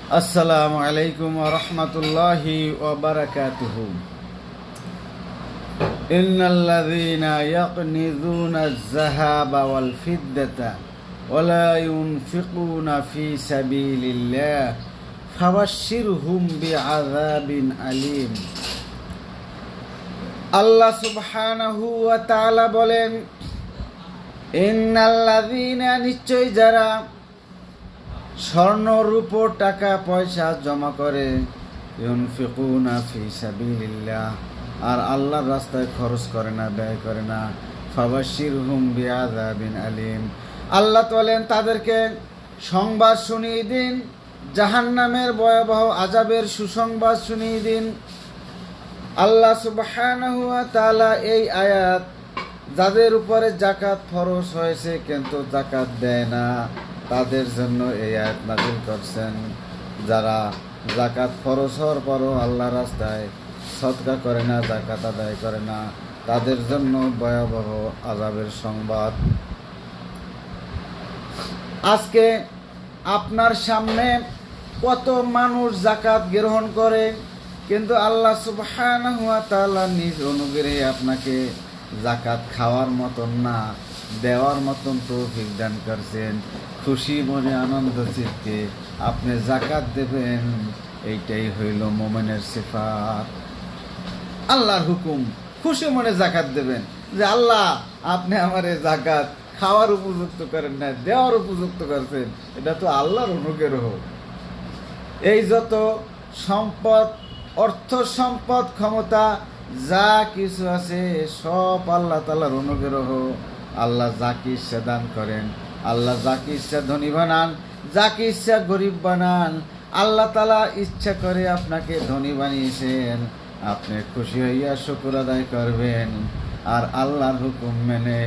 আসসালামু আলাইকুম ওয়া রাহমাতুল্লাহি ওয়া বারাকাতুহু। ইন্নাল্লাযীনা ইয়াকনিযুনা আয-যাহাবা ওয়াল ফিদ্দাতা ওয়া লা ইউনফিকুনা ফী সাবিলিল্লাহ ফাবাশশিরহুম বিআযাবিন আলীম। আল্লাহ সুবহানাহু ওয়া তাআলা বলেন, ইন্নাল্লাযীনা, নিশ্চয় যারা স্বর্ণ রূপো টাকা পয়সা জমা করে, ইউনফিকুনা ফি সাবিলিল্লাহ, আর আল্লাহর রাস্তায় খরচ করে না, ব্যয় করে না, ফাবাশশিরহুম বিআযাবিন আলীম, আল্লাহ বলেন তাদেরকে সংবাদ শুনিয়ে দিন, জাহান্নামের ভয়াবহ আযাবের সুসংবাদ শুনিয়ে দিন। আল্লাহ সুবহানাহু ওয়া তাআলা এই আয়াত যাদের উপরে যাকাত ফরজ হয়েছে কিন্তু যাকাত দেয় না, তাদের জন্য এই আয়াত নাযিল করছেন। যারা যাকাত ফরজ হওয়ার পরও আল্লাহ রাস্তায় সদকা করে না, যাকাত আদায় করে না, তাদের জন্য ভয়াবহ আযাবের সংবাদ। আজকে আপনার সামনে কত মানুষ যাকাত গ্রহণ করে, কিন্তু আল্লাহ সুবহানাহু ওয়া তাআলা নিজ অনুগ্রহে আপনাকে যাকাত খাওয়ার মতন না, দেওয়ার মতন তৌফিক দান করছেন। খুশি মনে আনন্দ চিত্তে আপনি যাকাত দেবেন, এইটাই হইল মুমিনের সিফাত। আল্লাহর হুকুম, খুশি মনে যাকাত দেবেন, যে আল্লাহ আপনি আমারে যাকাত খাওয়ার উপযুক্ত করেন না, দেওয়ার উপযুক্ত করছেন, এটা তো আল্লাহর অনুগ্রহ। এই যত সম্পদ, অর্থ সম্পদ, ক্ষমতা যা কিছু আছে সব আল্লাহ তাআলার অনুগ্রহ। আল্লাহ যাকে ইচ্ছা দান করেন, আল্লাহ যাকে ইচ্ছা ধনী বানান, যাকে ইচ্ছা গরিব বানান। আল্লাহ তাআলা ইচ্ছা করে আপনাকে ধনী বানিয়েছেন, আপনি খুশি হইয়া শুকর আদায় করবেন, আর আল্লাহর হুকুম মেনে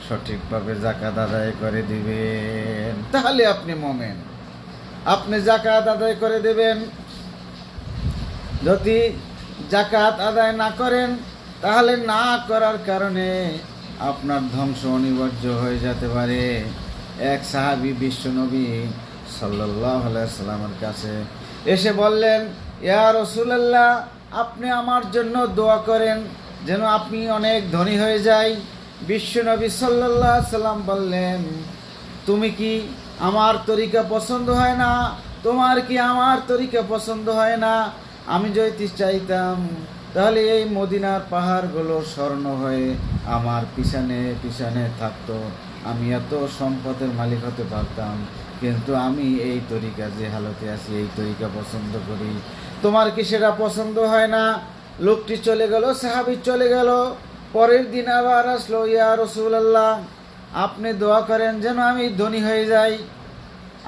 সঠিকভাবে যাকাত আদায় করে দিবেন, তাহলে আপনি মুমিন। আপনি যাকাত আদায় করে দেবেন। যদি যাকাত আদায় না করেন, তাহলে না করার কারণে আপনার ধ্বংস অনিবার্য হয়ে যেতে পারে। এক সাহাবী বিশ্বনবী সাল্লাল্লাহু আলাইহি সাল্লামের কাছে এসে বললেন, ইয়া রাসূলুল্লাহ, আপনি আমার জন্য দোয়া করেন যেন আপনি অনেক ধনী হয়ে যাই। বিশ্বনবী সাল্লাল্লাহু আলাইহি সাল্লাম বললেন, তুমি কি আমার তরিকা পছন্দ হয় না? তোমার কি আমার তরিকা পছন্দ হয় না? আমি যদি চাইতাম তাহলে এই মদিনার পাহাড়গুলো স্বর্ণ হয়ে আমার পিছনে পিছনে থাকতো, আমি এত সম্পদের মালিক হতে পারতাম, কিন্তু আমি এই তরিকা, যে হালতে আছি এই তরিকা পছন্দ করি। তোমার কি সেটা পছন্দ হয় না? লোকটি চলে গেল, সাহাবী চলে গেল। পরের দিন আবার আসলো, ইয়া রাসূলুল্লাহ, আপনি দোয়া করেন যেন আমি ধনী হয়ে যাই।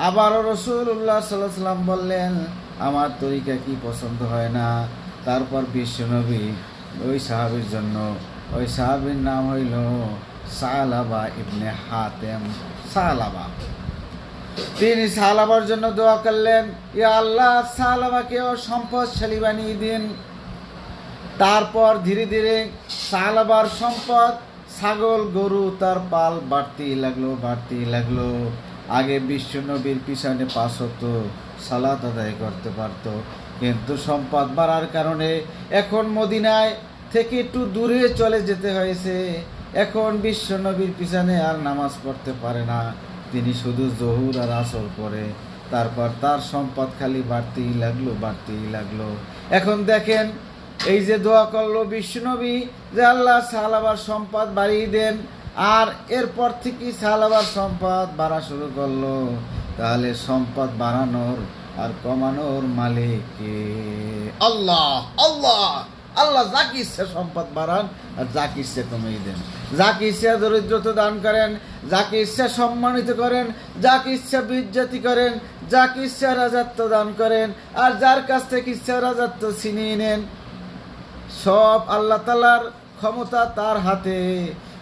আবারও রাসূলুল্লাহ সাল্লাল্লাহু আলাইহি ওয়াসাল্লাম বললেন, আমার তরিকা কি পছন্দ হয় না? তারপর বিশ্বনবী ওই সাহাবীর জন্য, ওই সাহাবীর নাম হইল সালাবা ইবনে হাতেম, সালাবা, তিনি সালাবার জন্য দোয়া করলেন, ইয়া আল্লাহ, সালাবাকেও সম্পদশালী বানিয়ে দিন। তারপর ধীরে ধীরে সালাবার সম্পদ, ছাগল গরু তার পাল বাড়তেই লাগলো, বাড়তেই লাগলো। আগে বিশ্বনবীর পিছনে 5 ওয়াক্ত সালাত আদায় করতে পারত, কিন্তু সম্পদ বাড়ার কারণে এখন মদিনায় থেকে একটু দূরে চলে যেতে হয়েছে। এখন বিশ্বনবীর পিছনে আর নামাজ পড়তে পারে না, তিনি শুধু জোহর আর আসর পড়ে। তারপর তার সম্পদ খালি বাড়তেই লাগলো, বাড়তেই লাগলো। এখন দেখেন, এই যে দোয়া করলো বিশ্বনবী যে আল্লাহ সালাবার সম্পদ বাড়িয়ে দেন, আর এরপর থেকে সালাবার সম্পদ বাড়া শুরু করলো। তাহলে সম্পদ বাড়ানোর আর কমানোর মালিক কে? আল্লাহ। আল্লাহ আল্লাহ যাকে ইচ্ছা সম্পদ বাড়ান আর যাকে ইচ্ছা কমিয়ে দেন, যাকে ইচ্ছা দরিদ্রতা দান করেন, যাকে ইচ্ছা সম্মানিত করেন, যাকে ইচ্ছা বিজ্জতি করেন, যাকে ইচ্ছা রাজত্ব দান করেন, আর যার কাছ থেকে ইচ্ছা রাজত্ব ছিনিয়ে নেন। সব আল্লাহ তাআলার ক্ষমতা তার হাতে,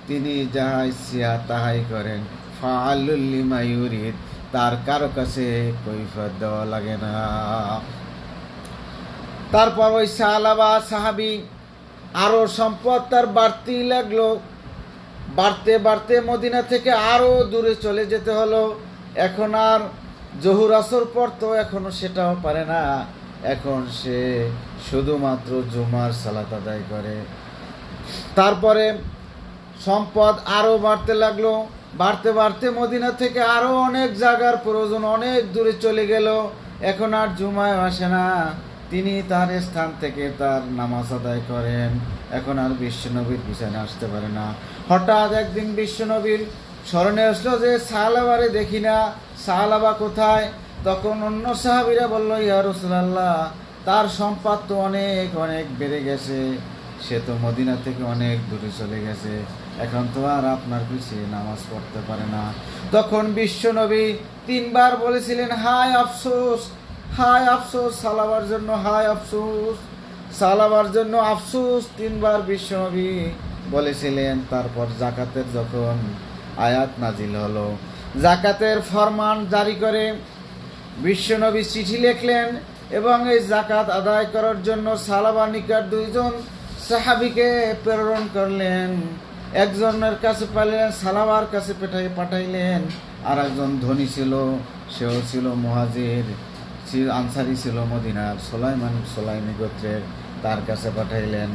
তিনি যাহা ইচ্ছা তাহাই করেন। ফাআলুল লিমা ইউরিদ, তার কারো কাছে কৈফিয়ত দেওয়া লাগে না। তারপর ওই সালাবা সাহাবী আরো সম্পদ তার বাড়তেই লাগলো, বাড়তে বাড়তে মদিনা থেকে আরো দূরে চলে যেতে হলো। এখন আর জহুর আসর পড়তো, এখনো সেটাও পারে না। এখন সে শুধুমাত্র জুমার সালাত আদায় করে। তারপরে সম্পদ আরো বাড়তে লাগলো। বাড়তে বাড়তে মদিনা থেকে আরো অনেক জায়গার প্রয়োজন, অনেক দূরে চলে গেল। এখন আর জুমায় আসে না। তিনি তার স্থান থেকে তার নামাজ আদায় করেন। এখন আর বিশ্বনবীর পিছনে আসতে পারে না। হঠাৎ একদিন বিশ্বনবীর স্মরণে আসলো যে সাহালাবারে দেখি না, সাহালাবা কোথায়? তখন অন্য সাহাবীরা বলল, ইয়া রাসূলুল্লাহ, তার সম্পদ তো অনেক অনেক বেড়ে গেছে, সে তো মদিনা থেকে অনেক দূরে চলে গেছে, এখন তো আর আপনার পিছিয়ে নামাজ পড়তে পারে না। তখন বিশ্বনবী 3 বার বলেছিলেন, হায় আফসোস, হায় আফসোস সালাবার জন্য, হায় আফসোস সালাবার জন্য আফসোস, 3 বার বিশ্বনবী বলেছিলেন। তারপর জাকাতের যখন আয়াত নাজিল হলো, জাকাতের ফরমান জারি করে বিশ্বনবী চিঠি লিখলেন এবং এই জাকাত আদায় করার জন্য সালাবার নিকট 2 জন সাহাবীকে প্রেরণ করলেন। একজনের কাছে পাইলেন, সালাবার কাছে পাঠাইলেন। আর একজন ধনী ছিল, সেও ছিল মুহাজির, আনসারি ছিল মদিনার, সোলাইমি গোত্রের, তার কাছে পাঠাইলেন।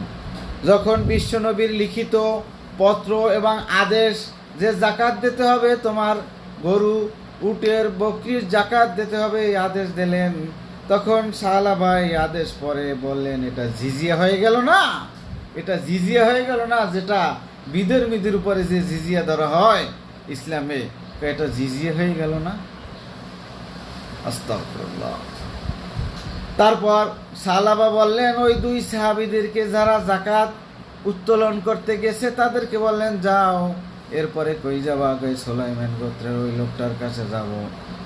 যখন বিশ্বনবীর লিখিত পত্র এবং আদেশ যে জাকাত দিতে হবে, তোমার গরু, উটের, বকরির জাকাত দিতে হবে, এই আদেশ দিলেন। তখন সাহাবা এই আদেশ পরে বললেন, এটা জিজিয়া হয়ে গেল না, এটা জিজিয়া হয়ে গেল না, যেটা বিদের উপরে যে জিজিয়া ধরা হয় ইসলামে, এটা জিজিয়া হয়ে গেল না। আস্তাগফিরুল্লাহ। তারপর সাহাবা বললেন ওই 2 সাহাবীদেরকে, যারা জাকাত উত্তোলন করতে গেছে, তাদেরকে বললেন, যাও। এরপরে কই যাবা? কই সুলাইমান গোত্রের ওই লোকটার কাছে যাব।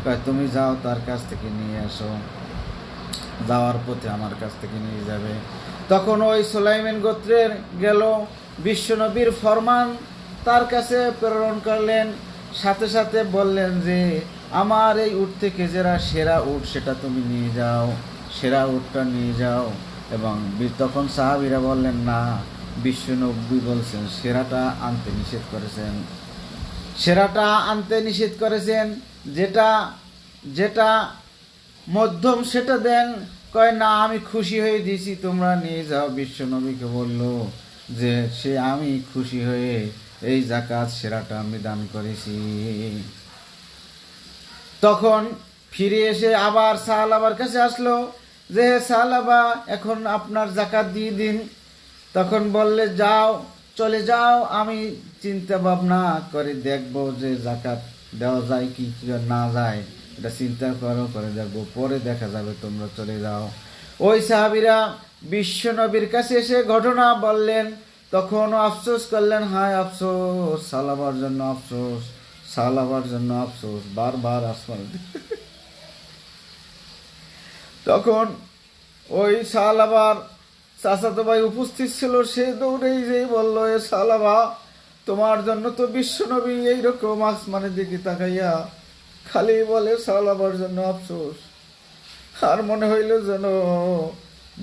কই তুমি যাও, তার কাছ থেকে নিয়ে আসো, যাওয়ার পথে আমার কাছ থেকে নিয়ে যাবে। তখন ওই সুলাইমান গোত্রের গেল, বিশ্বনবীর ফরমান তার কাছে প্রেরণ করলেন। সাথে সাথে বললেন যে আমার এই উট থেকে যারা সেরা উট, সেটা তুমি নিয়ে যাও, সেরা উটটা নিয়ে যাও। এবং তখন সাহাবীরা বললেন, না, বিশ্বনবী বলছেন সেরাটা আনতে নিষেধ করেছেন, সেরাটা আনতে নিষেধ করেছেন, যেটা যেটা মধ্যম সেটা দেন। কয় না, আমি খুশি হয়ে দিয়েছি, তোমরা নিয়ে যাও। বিশ্বনবীকে বলল যে সে আমি খুশি হয়ে এই জাকাত সেরাটা আমি দান করেছি। তখন ফিরে এসে আবার সাহালাবার কাছে আসলো যে সাহালাবা, এখন আপনার জাকাত দিয়ে দিন। তখন বললে, যাও, চলে যাও, আমি চিন্তা ভাবনা করে দেখবো যে জাকাত দেওয়া যায় কি না যায়, এটা চিন্তা করে দেখবো, পরে দেখা যাবে, তোমরা চলে যাও। ওই সাহাবীরা বিশ্বনবীর কাছে এসে ঘটনা বললেন। তখন আফসোস করলেন, হায় আফসোস সালাবার জন্য, আফসোস সালাবার জন্য আফসোস, বারবার আসমান। তখন ওই সালাবার চাচাতো ভাই উপস্থিত ছিল, সে দৌড়েই যেই বলল, এ সালাবা, তোমার জন্য তো বিশ্বনবী এইরকম আসমানের দিকে তাকাইয়া খালি বলে সালাবার জন্য আফসোস। আর মনে হইল যেন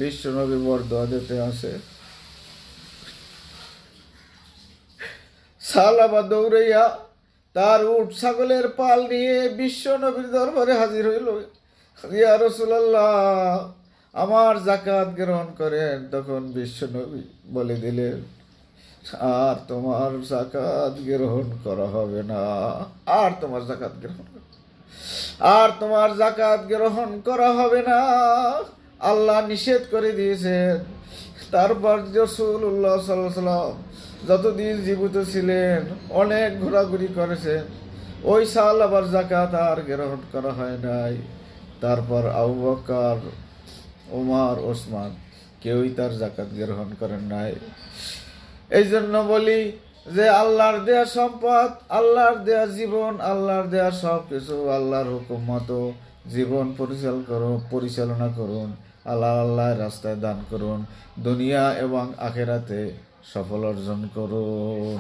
বিশ্বনবী বরদোয়া দিতে আসে। সালাবা দৌড়াইয়া তার উট ছাগলের পাল নিয়ে বিশ্বনবীর দরবারে হাজির হইল। ইয়া রাসূলুল্লাহ, আমার জাকাত গ্রহণ করেন। তখন বিশ্বনবী বলে দিলেন, আর তোমার জাকাত গ্রহণ করা হবে না, আর তোমার জাকাত গ্রহণ আর তোমার জাকাত গ্রহণ করা হবে না, আল্লাহ নিষেধ করে দিয়েছেন। তারপর রাসূলুল্লাহ সাল্লাল্লাহু আলাইহি ওয়াসাল্লাম যতদিন জীবিত ছিলেন অনেক ঘোরাঘুরি করেছেন, ওই সাহাবার জাকাত আর গ্রহণ করা হয় নাই। তারপর আবু বকর, ওমর, ওসমান কেউই তার জাকাত গ্রহণ করেন নাই। এই জন্য বলি যে আল্লাহর দেয়া সম্পদ, আল্লাহর দেয়া জীবন, আল্লাহর দেয়া সব কিছু আল্লাহর হুকুম মতো জীবন পরিচালনা করুন, আল্লাহর রাস্তায় দান করুন, দুনিয়া এবং আখিরাতে সফল অর্জন করুন।